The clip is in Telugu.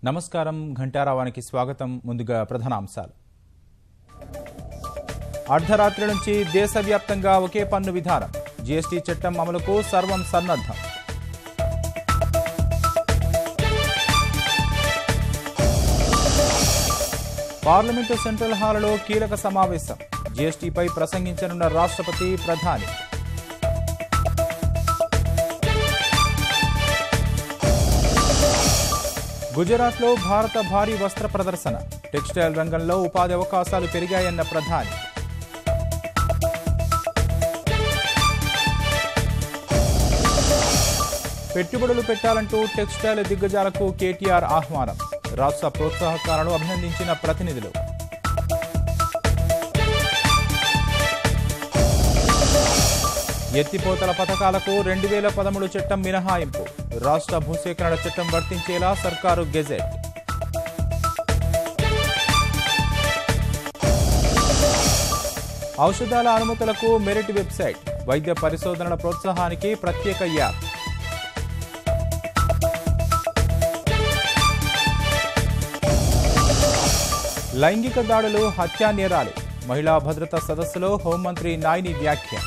నమస్కారం ఘంటారావానికి స్వాగతం. ముందుగా ప్రధానాంశాలు. అర్ధరాత్రి నుంచి దేశవ్యాప్తంగా ఒకే పన్ను విధానం. జీఎస్టీ చట్టం అమలుకు సర్వం సన్నద్ధం. పార్లమెంటు సెంట్రల్ హాలులో కీలక సమావేశం. జీఎస్టీపై ప్రసంగించనున్న రాష్ట్రపతి, ప్రధాని. గుజరాత్లో భారత భారీ వస్త్ర ప్రదర్శన. టెక్స్టైల్ రంగంలో ఉపాధి అవకాశాలు పెరిగాయన్న ప్రధాని. పెట్టుబడులు పెట్టాలంటూ టెక్స్టైల్ దిగ్గజాలకు కేటీఆర్ ఆహ్వానం. రాష్ట్ర ప్రోత్సాహకాలను అభినందించిన ప్రతినిధులు. ఎత్తిపోతల పథకాలకు 2013 చట్టం మినహాయింపు. రాష్ట్ర భూసేకరణ చట్టం వర్తించేలా సర్కారు గెజెట్. ఔషధాల అనుమతులకు మెరిట్ వెబ్సైట్. వైద్య పరిశోధనల ప్రోత్సాహానికి ప్రత్యేక యాప్. లైంగిక దాడులు, హత్యా నేరాలు. మహిళా భద్రతా సదస్సులో హోంమంత్రి నాయిని వ్యాఖ్య.